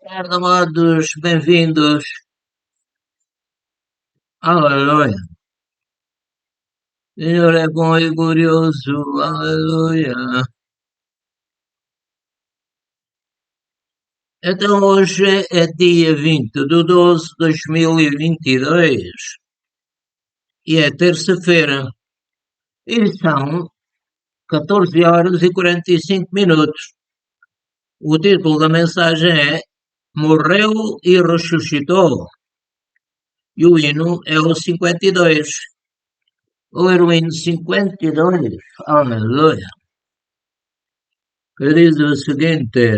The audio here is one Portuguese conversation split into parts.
Tarde, amados, bem-vindos. Aleluia. Senhor é bom e glorioso. Aleluia. Então, hoje é dia 20 de 12 de 2022 e é terça-feira. E são 14 horas e 45 minutos. O título da mensagem é Morreu e ressuscitou. E o hino é o 52. Vou ler o hino 52. Aleluia. Que diz o seguinte: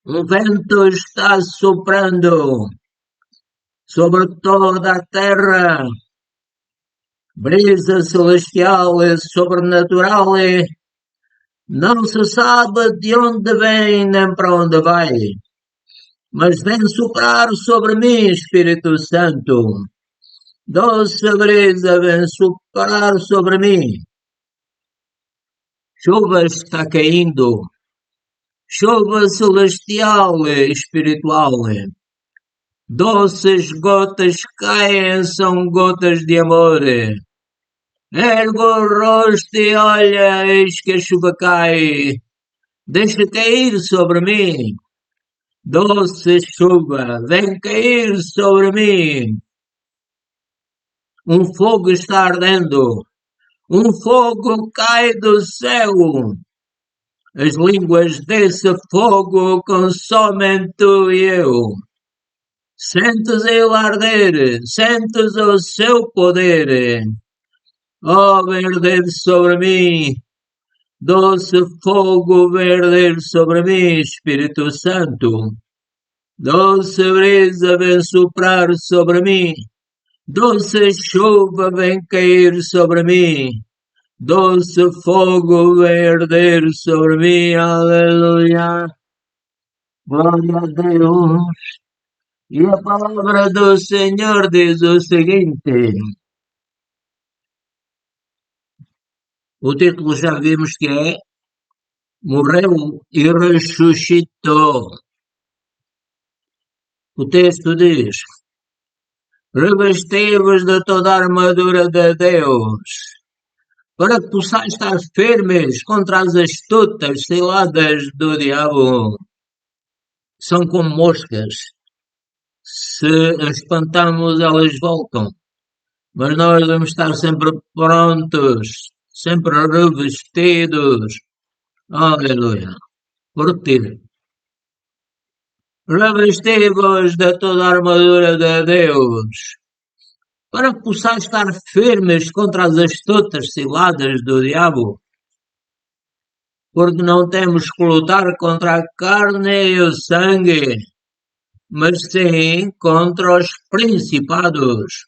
o vento está soprando sobre toda a terra, brisa celestial e sobrenatural, não se sabe de onde vem nem para onde vai, mas vem soprar sobre mim, Espírito Santo. Doce brisa vem soprar sobre mim. Chuva está caindo, chuva celestial e espiritual. Doces gotas caem, são gotas de amor. Ergo o rosto e olha, eis que a chuva cai. Deixa cair sobre mim. Doce chuva, vem cair sobre mim. Um fogo está ardendo. Um fogo cai do céu. As línguas desse fogo consomem tu e eu. Sentes ele arder, sentes o seu poder. Ó, verder sobre mim, doce fogo verder sobre mim, Espírito Santo. Doce brisa vem soprar sobre mim, doce chuva vem cair sobre mim, doce fogo vem arder sobre mim, aleluia. Glória a Deus. E a palavra do Senhor diz o seguinte: o título já vimos que é Morreu e ressuscitou. O texto diz: revesti-vos de toda a armadura de Deus, para que possais estar firmes contra as astutas ciladas do diabo. São como moscas. Se as espantamos, elas voltam. Mas nós devemos estar sempre prontos, sempre revestidos. Aleluia. Por ti. Revesti-vos de toda a armadura de Deus, para que possais estar firmes contra as astutas ciladas do diabo. Porque não temos que lutar contra a carne e o sangue, mas sim contra os principados,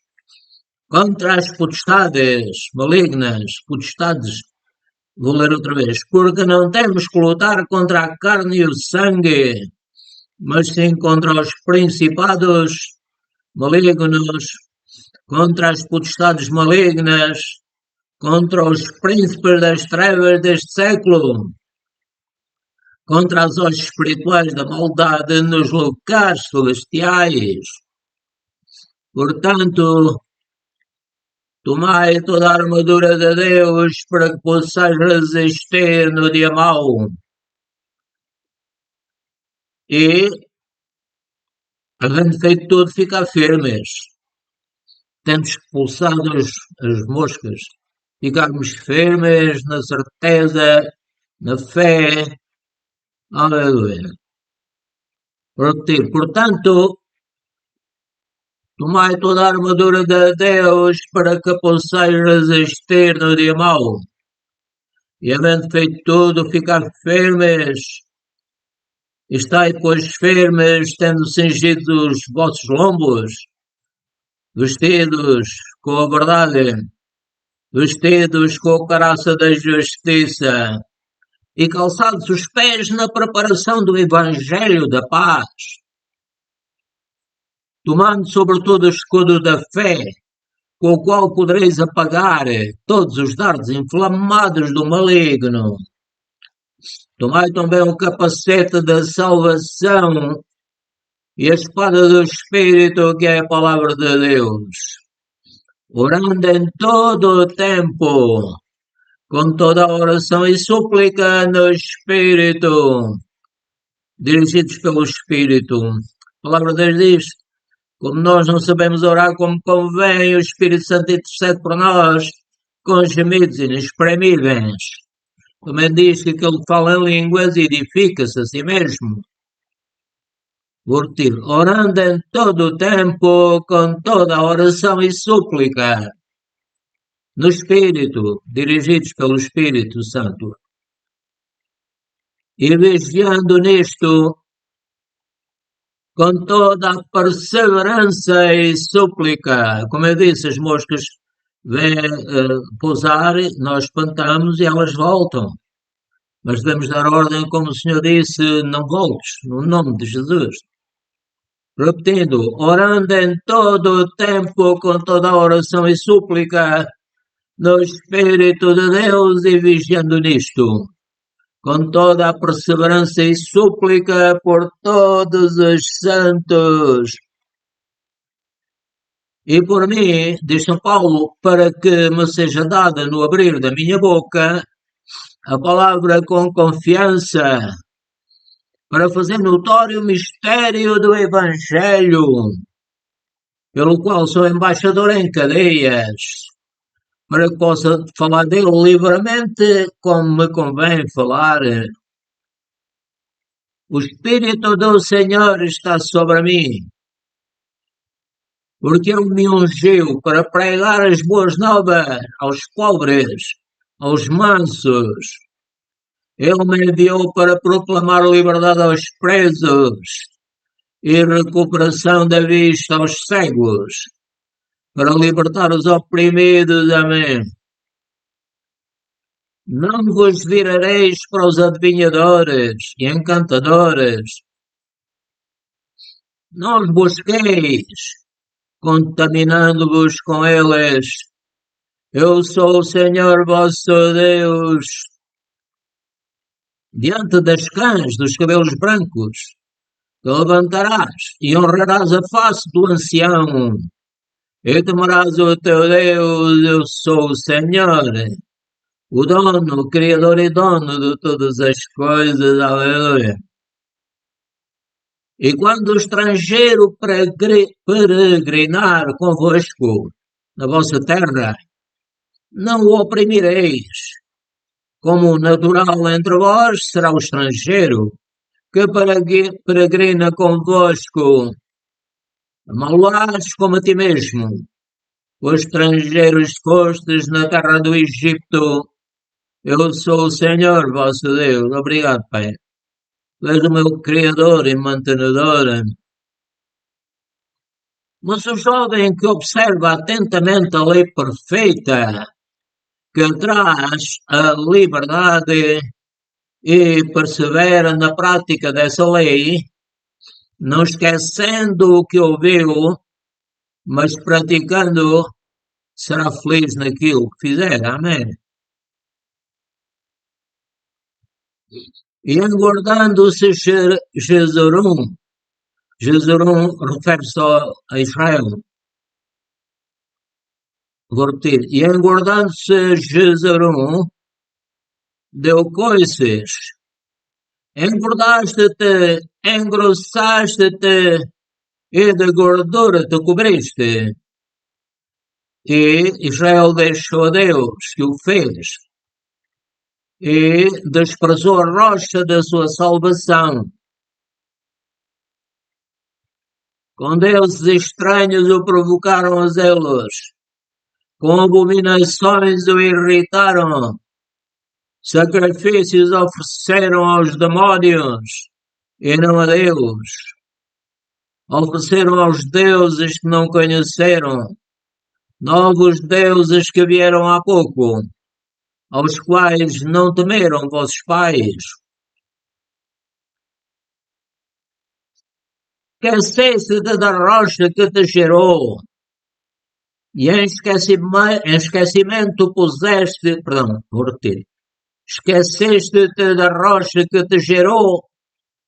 contra as potestades malignas, potestades. Vou ler outra vez. Porque não temos que lutar contra a carne e o sangue, mas sim contra os principados malignos, contra as potestades malignas, contra os príncipes das trevas deste século, contra as hostes espirituais da maldade nos locais celestiais. Portanto, tomai toda a armadura de Deus para que possais resistir no dia mau. E, havendo feito tudo, ficar firmes. Temos expulsado as moscas. Ficarmos firmes na certeza, na fé. Aleluia. Portanto, tomai toda a armadura de Deus para que possais resistir no dia mau. E havendo feito tudo, ficar firmes. Estai, pois, firmes, tendo cingido os vossos lombos, vestidos com a verdade, vestidos com a caraça da justiça, e calçados os pés na preparação do Evangelho da paz, tomando sobretudo o escudo da fé, com o qual podereis apagar todos os dardos inflamados do maligno. Tomai também o capacete da salvação e a espada do Espírito, que é a palavra de Deus, orando em todo o tempo, com toda a oração e súplica no Espírito, dirigidos pelo Espírito. A palavra de Deus diz: como nós não sabemos orar como convém, o Espírito Santo intercede por nós com gemidos inexprimíveis. Também diz que aquele que fala em línguas edifica-se a si mesmo. Vou repetir: orando em todo o tempo, com toda a oração e súplica, no Espírito, dirigidos pelo Espírito Santo. E vigiando nisto, com toda a perseverança e súplica. Como eu disse, as moscas vêm pousar, nós espantamos e elas voltam. Mas devemos dar ordem, como o Senhor disse, não voltes, no nome de Jesus. Repetindo, orando em todo o tempo, com toda a oração e súplica, no Espírito de Deus e vigiando nisto, com toda a perseverança e súplica por todos os santos. E por mim, diz São Paulo, para que me seja dada no abrir da minha boca a palavra com confiança, para fazer notório o mistério do Evangelho, pelo qual sou embaixador em cadeias, para que possa falar dele livremente como me convém falar. O Espírito do Senhor está sobre mim, porque Ele me ungiu para pregar as boas novas aos pobres, aos mansos. Ele me enviou para proclamar liberdade aos presos e recuperação da vista aos cegos, para libertar os oprimidos. Amém. Não vos virareis para os adivinhadores e encantadores. Não os busqueis, contaminando-vos com eles. Eu sou o Senhor vosso Deus. Diante das cãs dos cabelos brancos, te levantarás e honrarás a face do ancião. E temerás o teu Deus, eu sou o Senhor, o dono, o criador e dono de todas as coisas. Aleluia. E quando o estrangeiro peregrinar convosco na vossa terra, não o oprimireis. Como natural entre vós será o estrangeiro que peregrina convosco. Amá-lo-ás como a ti mesmo. Os estrangeiros fostes na terra do Egito. Eu sou o Senhor vosso Deus. Obrigado, Pai. Tu és o meu Criador e mantenedor. Mas o jovem que observa atentamente a lei perfeita, que traz a liberdade e persevera na prática dessa lei, não esquecendo o que ouviu, mas praticando, será feliz naquilo que fizer. Amém. E engordando-se Jesurum, Jesurum refere-se a Israel. Vou repetir. E engordando-se Jesurum, deu coices. Engordaste-te, engrossaste-te, e de gordura te cobriste. E Israel deixou a Deus, que o fez, e desprezou a rocha da sua salvação. Com deuses estranhos o provocaram a zelos, com abominações o irritaram, sacrifícios ofereceram aos demónios e não a Deus. Ofereceram aos deuses que não conheceram, novos deuses que vieram há pouco, aos quais não temeram vossos pais. Esqueceste da rocha que te gerou, e em esquecimento puseste, perdão, vou repetir, esqueceste-te da rocha que te gerou,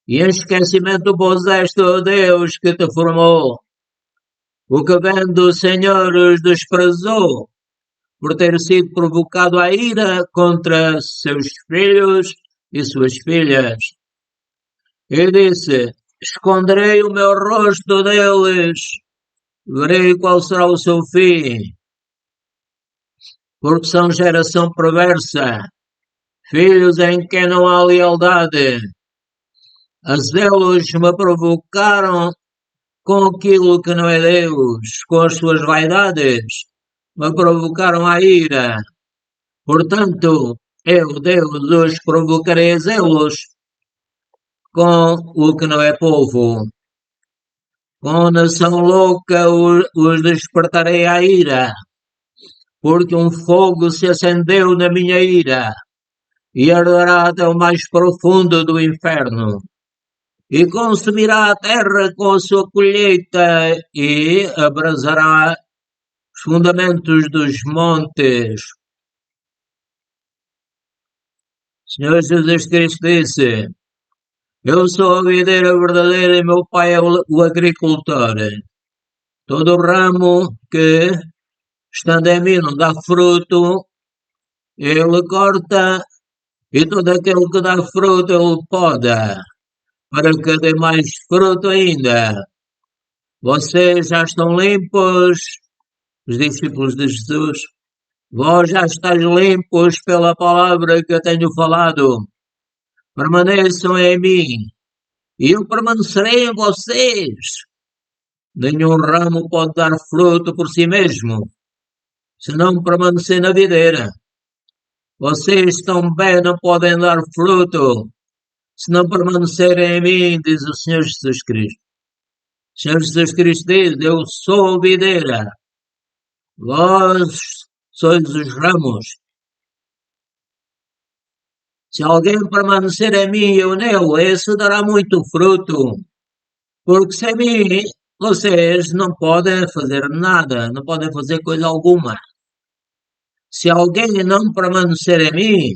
e em esquecimento puseste o Deus que te formou. O que vem do Senhor os desprezou, por ter sido provocado à ira contra seus filhos e suas filhas. E disse: esconderei o meu rosto deles, verei qual será o seu fim, porque são geração perversa, filhos em quem não há lealdade. A zelos me provocaram com aquilo que não é Deus, com as suas vaidades, me provocaram a ira. Portanto, eu, Deus, os provocarei a zelos com o que não é povo. Com nação louca os despertarei à ira, porque um fogo se acendeu na minha ira, e arderá até o mais profundo do inferno, e consumirá a terra com a sua colheita, e abrasará os fundamentos dos montes. Senhor Jesus Cristo disse: eu sou a videira verdadeira e meu pai é o agricultor. Todo ramo que, estando em mim, não dá fruto, ele corta, e todo aquele que dá fruto, ele poda, para que dê mais fruto ainda. Vocês já estão limpos, os discípulos de Jesus. Vós já estáis limpos pela palavra que eu tenho falado. Permaneçam em mim, e eu permanecerei em vocês. Nenhum ramo pode dar fruto por si mesmo, se não permanecer na videira. Vocês também não podem dar fruto, se não permanecerem em mim, diz o Senhor Jesus Cristo. O Senhor Jesus Cristo diz: eu sou a videira, vós sois os ramos. Se alguém permanecer em mim e eu nele, esse dará muito fruto, porque sem mim vocês não podem fazer nada, não podem fazer coisa alguma. Se alguém não permanecer em mim,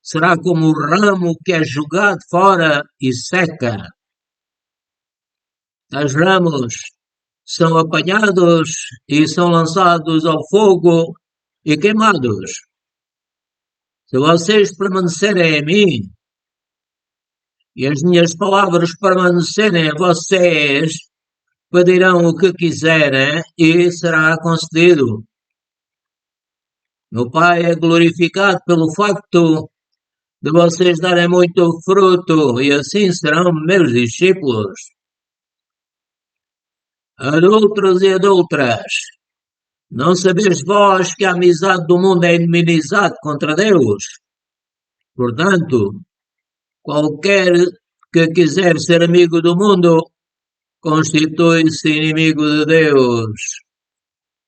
será como o ramo que é jogado fora e seca. Os ramos são apanhados e são lançados ao fogo e queimados. Se vocês permanecerem em mim e as minhas palavras permanecerem em vocês, pedirão o que quiserem e será concedido. Meu Pai é glorificado pelo facto de vocês darem muito fruto e assim serão meus discípulos. Adultos e adultas, não sabeis vós que a amizade do mundo é inimizade contra Deus? Portanto, qualquer que quiser ser amigo do mundo, constitui-se inimigo de Deus.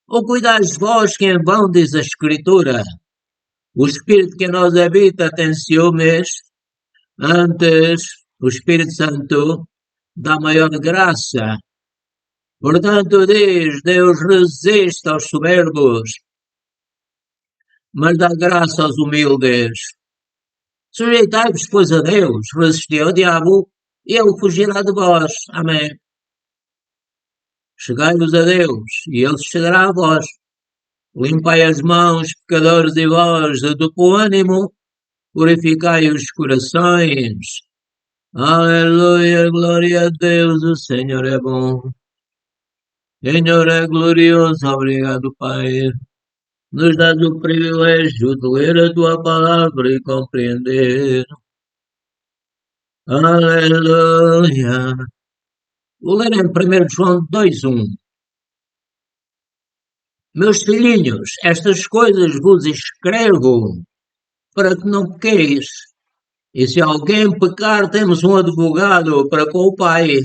Ou cuidais vós que em vão diz a Escritura, o Espírito que em nós habita tem ciúmes, antes o Espírito Santo dá maior graça. Portanto, diz, Deus resiste aos soberbos, mas dá graça aos humildes. Sujeitai-vos, pois, a Deus, resisti ao diabo, e ele fugirá de vós. Amém. Chegai-vos a Deus, e ele chegará a vós. Limpai as mãos, pecadores, e vós, de duplo ânimo, purificai os corações. Aleluia, glória a Deus, o Senhor é bom. Senhor é glorioso, obrigado, Pai. Nos dás o privilégio de ler a tua palavra e compreender. Aleluia. Vou ler em 1 João 2:1. Meus filhinhos, estas coisas vos escrevo para que não pequeis. E se alguém pecar, temos um advogado para com o Pai,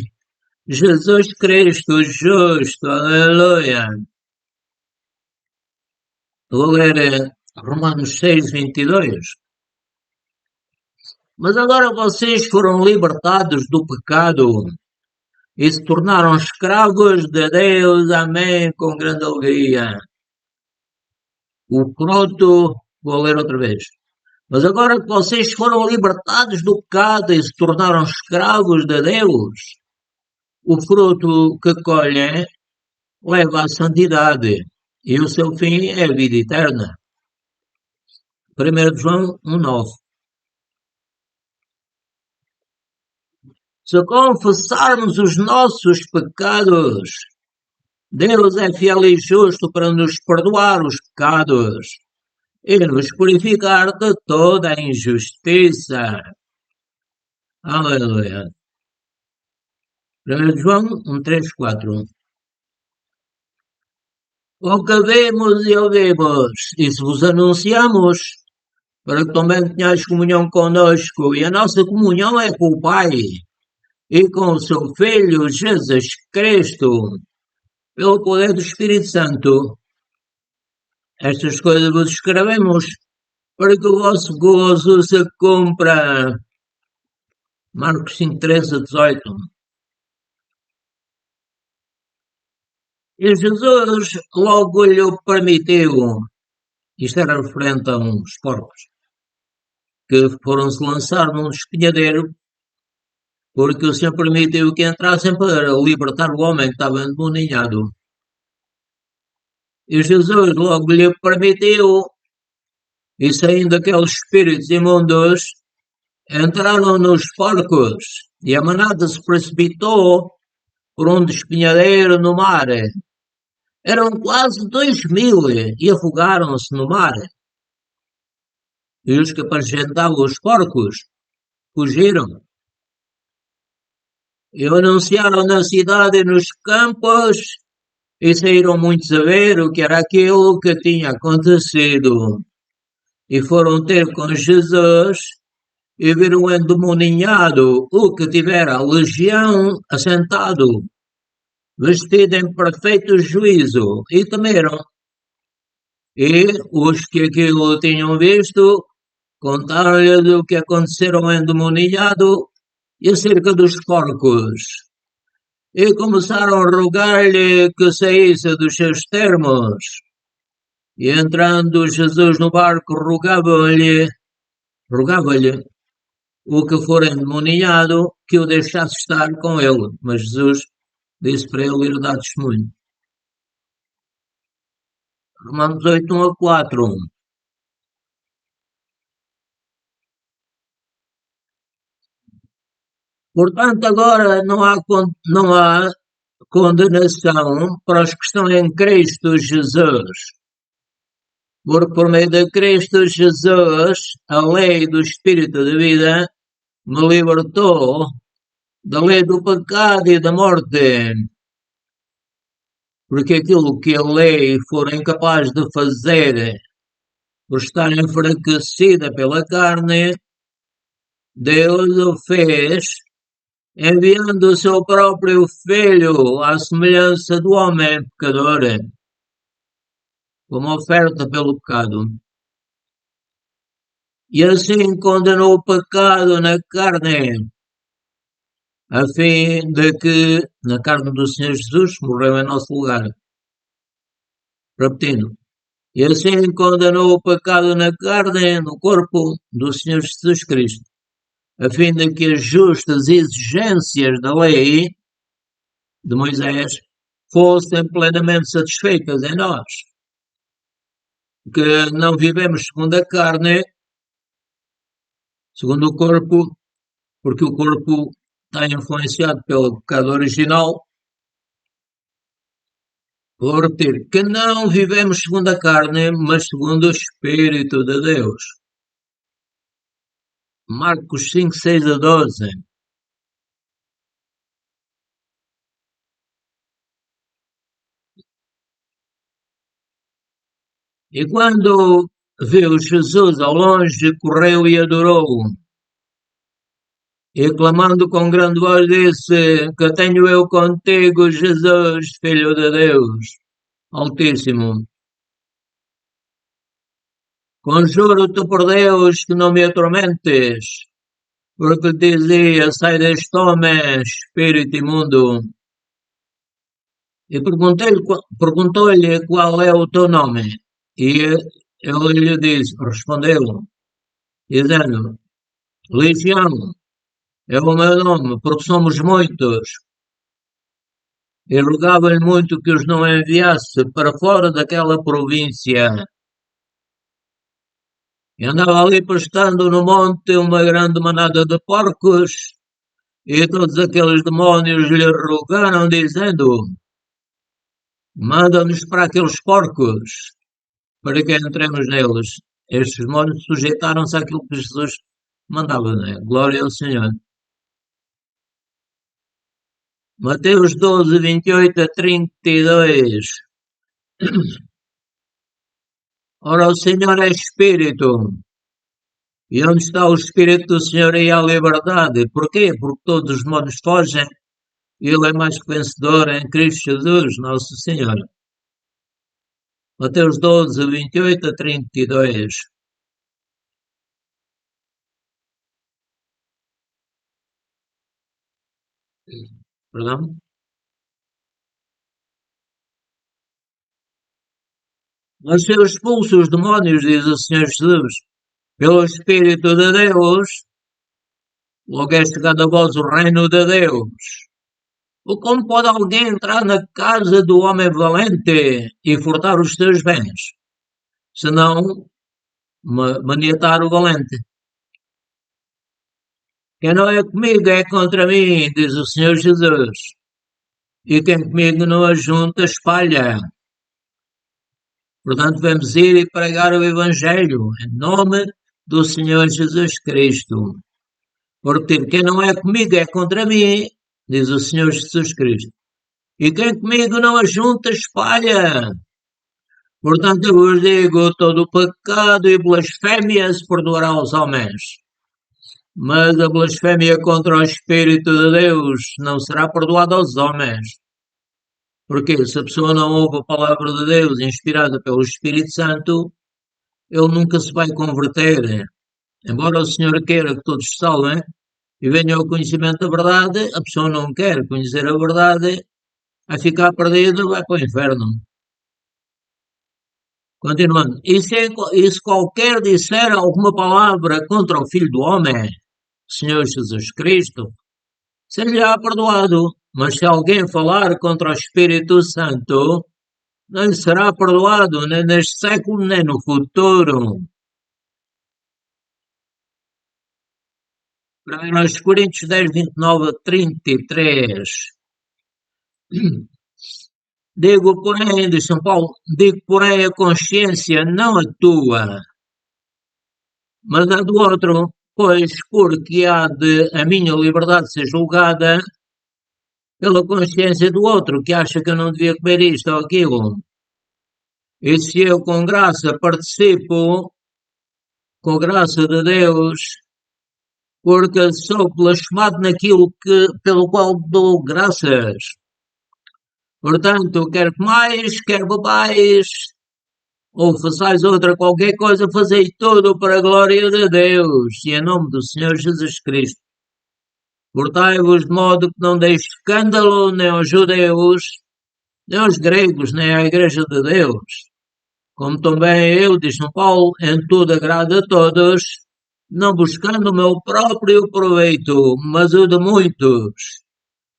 Jesus Cristo justo. Aleluia. Vou ler Romanos 6:22. Mas agora vocês foram libertados do pecado e se tornaram escravos de Deus. Amém, com grande alegria. O fruto, vou ler outra vez. Mas agora que vocês foram libertados do pecado e se tornaram escravos de Deus, o fruto que colhem leva à santidade e o seu fim é a vida eterna. 1 João 1,9. Se confessarmos os nossos pecados, Deus é fiel e justo para nos perdoar os pecados e nos purificar de toda a injustiça. Aleluia. 1 João 1, 3, 4. O que vemos e ouvimos, e se vos anunciamos, para que também tenhais comunhão conosco, e a nossa comunhão é com o Pai e com o seu Filho Jesus Cristo, pelo poder do Espírito Santo. Estas coisas vos escrevemos para que o vosso gozo se cumpra. Marcos 5, 13 a 18. E Jesus logo lhe permitiu, isto era referente a uns porcos, que foram se lançar num espinhadeiro, porque o Senhor permitiu que entrassem para libertar o homem que estava endemoninhado. E Jesus logo lhe permitiu, e saindo aqueles espíritos imundos, entraram nos porcos, e a manada se precipitou por um despenhadeiro no mar. Eram quase 2.000 e afogaram-se no mar. E os que apacentavam os porcos fugiram. E anunciaram na cidade e nos campos, e saíram muitos a ver o que era aquilo que tinha acontecido. E foram ter com Jesus e viram o endemoninhado, o que tivera a legião, assentado, vestido em perfeito juízo, e temeram. E os que aquilo tinham visto contaram-lhes o que acontecera ao endemoninhado e acerca dos porcos. E começaram a rogar-lhe que saísse dos seus termos. E entrando Jesus no barco, rogava-lhe o que for endemoniado que o deixasse estar com ele. Mas Jesus disse para ele ir dar testemunho. Romanos 8, 1 a 4. Portanto, agora não há condenação para os que estão em Cristo Jesus. Porque por meio de Cristo Jesus, a lei do Espírito de vida me libertou da lei do pecado e da morte. Porque aquilo que a lei for incapaz de fazer por estar enfraquecida pela carne, Deus o fez enviando o seu próprio Filho à semelhança do homem pecador, como oferta pelo pecado. E assim condenou o pecado na carne, a fim de que, na carne do Senhor Jesus, morreu em nosso lugar. Repetindo. E assim condenou o pecado na carne, no corpo do Senhor Jesus Cristo, a fim de que as justas exigências da lei de Moisés fossem plenamente satisfeitas em nós, que não vivemos segundo a carne, segundo o corpo, porque o corpo está influenciado pelo pecado original. Vou repetir, que não vivemos segundo a carne, mas segundo o Espírito de Deus. Marcos 5, 6 a 12. E quando viu Jesus ao longe, correu e adorou-o. E clamando com grande voz disse, que tenho eu contigo, Jesus, Filho de Deus Altíssimo. Conjuro-te por Deus que não me atormentes, porque dizia, sai deste homem, espírito imundo. E perguntou-lhe qual é o teu nome. E ele lhe disse, respondeu, dizendo, Legião é o meu nome, porque somos muitos. E rogava-lhe muito que os não enviasse para fora daquela província. E andava ali pastando no monte uma grande manada de porcos, e todos aqueles demónios lhe rogaram, dizendo, manda-nos para aqueles porcos, para que entremos neles. Estes demónios sujeitaram-se àquilo que Jesus mandava, né? Glória ao Senhor. Mateus 12, 28 a 32. Ora, o Senhor é Espírito. E onde está o Espírito do Senhor aí há liberdade. Porquê? Porque todos os demónios fogem. E Ele é mais que vencedor em Cristo Jesus, nosso Senhor. Mateus 12, 28 a 32. Perdão? Mas se eu expulso os demónios, diz o Senhor Jesus, pelo Espírito de Deus, logo é chegado a vós o reino de Deus. Ou como pode alguém entrar na casa do homem valente e furtar os seus bens, senão maniatar o valente? Quem não é comigo é contra mim, diz o Senhor Jesus. E quem comigo não ajunta, espalha. Portanto, vamos ir e pregar o Evangelho em nome do Senhor Jesus Cristo. Porque quem não é comigo é contra mim, diz o Senhor Jesus Cristo. E quem comigo não ajunta, espalha. Portanto, eu vos digo, todo o pecado e blasfémia se perdoará aos homens. Mas a blasfémia contra o Espírito de Deus não será perdoada aos homens. Porque se a pessoa não ouve a palavra de Deus inspirada pelo Espírito Santo, ele nunca se vai converter. Embora o Senhor queira que todos se salvem e venham ao conhecimento da verdade, a pessoa não quer conhecer a verdade, vai ficar perdida, vai para o inferno. Continuando. E se qualquer disser alguma palavra contra o Filho do Homem, Senhor Jesus Cristo, ser-lhe-á perdoado. Mas se alguém falar contra o Espírito Santo, não lhe será perdoado, nem neste século, nem no futuro. 1 Coríntios 10, 29 a 33. Digo, porém, de São Paulo, digo, porém, a consciência não a tua, mas a do outro, pois porque há de a minha liberdade ser julgada pela consciência do outro, que acha que eu não devia comer isto ou aquilo. E se eu, com graça, participo, com a graça de Deus, porque sou blasfemado naquilo pelo qual dou graças. Portanto, quer comais, quer bebais, ou façais outra qualquer coisa, fazei tudo para a glória de Deus e em nome do Senhor Jesus Cristo. Portai-vos de modo que não deixe escândalo nem aos judeus, nem aos gregos, nem à Igreja de Deus. Como também eu, diz São Paulo, em tudo agrado a todos, não buscando o meu próprio proveito, mas o de muitos,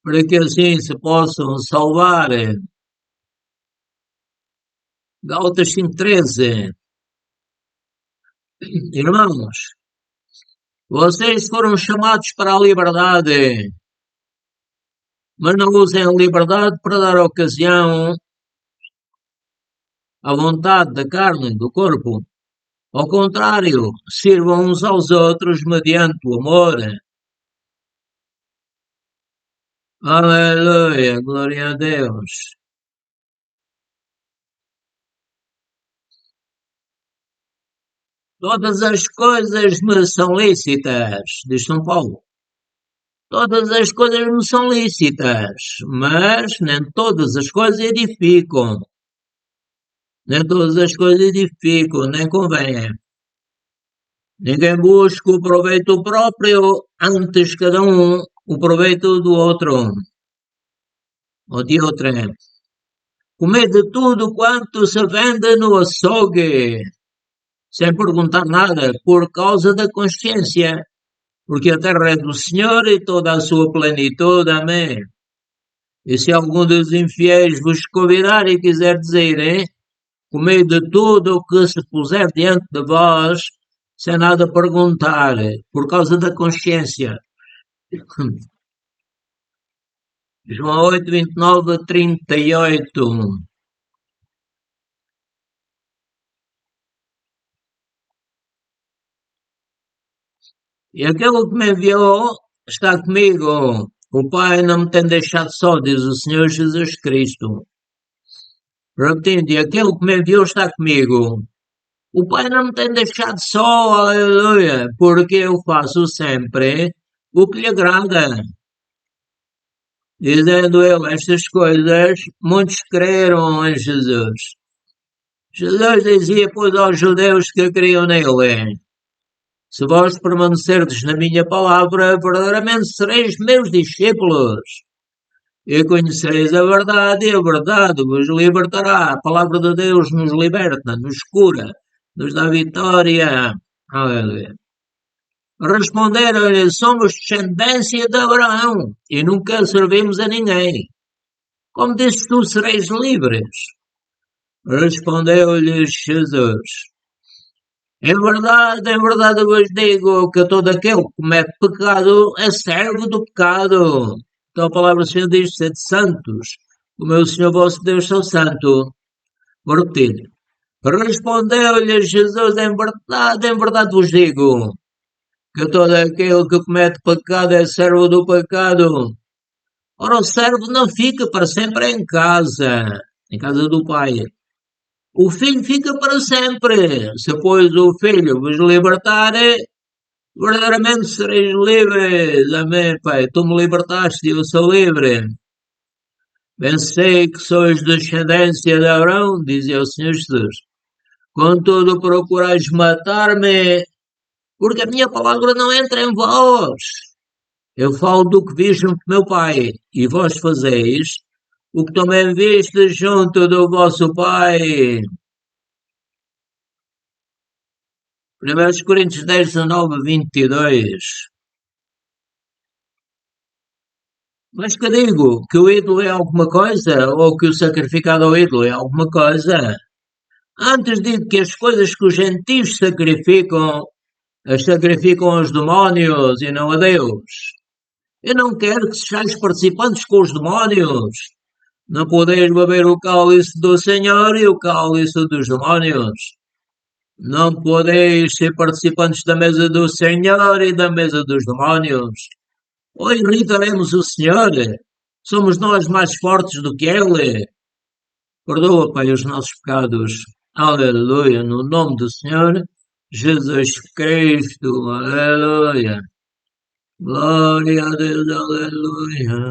para que assim se possam salvar. Gálatas 5:13. Irmãos, vocês foram chamados para a liberdade, mas não usem a liberdade para dar ocasião à vontade da carne, do corpo. Ao contrário, sirvam uns aos outros mediante o amor. Aleluia, glória a Deus. Todas as coisas me são lícitas, diz São Paulo. Todas as coisas me são lícitas, mas nem todas as coisas edificam. Nem todas as coisas edificam, nem convêm. Ninguém busca o proveito próprio, antes cada um o proveito do outro, ou de outra. comer de tudo quanto se vende no açougue, sem perguntar nada, por causa da consciência, porque a terra é do Senhor e toda a sua plenitude. Amém. E se algum dos infiéis vos convidar e quiser dizer, hein? Comei de tudo o que se puser diante de vós, sem nada perguntar, por causa da consciência. João 8, 29 a 38. E aquele que me enviou está comigo. O Pai não me tem deixado só, diz o Senhor Jesus Cristo. Repetindo, e aquele que me enviou está comigo. O Pai não me tem deixado só, aleluia, porque eu faço sempre o que lhe agrada. Dizendo ele estas coisas, muitos creram em Jesus. Jesus dizia, pois, aos judeus que criam nele: se vós permanecerdes na minha palavra, verdadeiramente sereis meus discípulos. E conhecereis a verdade, e a verdade vos libertará. A palavra de Deus nos liberta, nos cura, nos dá vitória. Aleluia. Responderam-lhe: somos descendência de Abraão e nunca servimos a ninguém. Como disse, tu sereis livres. Respondeu-lhes Jesus: em verdade vos digo que todo aquele que comete pecado é servo do pecado. Então a palavra do Senhor diz: sede santos, como eu, o Senhor vosso Deus, sou santo. Vou repetir. Respondeu-lhes Jesus: em verdade vos digo que todo aquele que comete pecado é servo do pecado. Ora, o servo não fica para sempre em casa do Pai. O filho fica para sempre. Se, pois, o filho vos libertar, verdadeiramente sereis livres. Amém, Pai. Tu me libertaste e eu sou livre. Bem sei que sois descendência de Abraão, dizia o Senhor Jesus. Contudo, procurais matar-me, porque a minha palavra não entra em vós. Eu falo do que vi junto do meu Pai, e vós fazeis o que também viste junto do vosso Pai. 1 Coríntios 10, 19 a 22. Mas que digo? Que o ídolo é alguma coisa? Ou que o sacrificado ao ídolo é alguma coisa? Antes digo que as coisas que os gentios sacrificam, as sacrificam aos demónios e não a Deus. Eu não quero que sejais participantes com os demónios. Não podeis beber o cálice do Senhor e o cálice dos demónios. Não podeis ser participantes da mesa do Senhor e da mesa dos demónios. Ou irritaremos o Senhor? Somos nós mais fortes do que Ele? Perdoa, Pai, os nossos pecados. Aleluia. No nome do Senhor Jesus Cristo. Aleluia. Glória a Deus. Aleluia.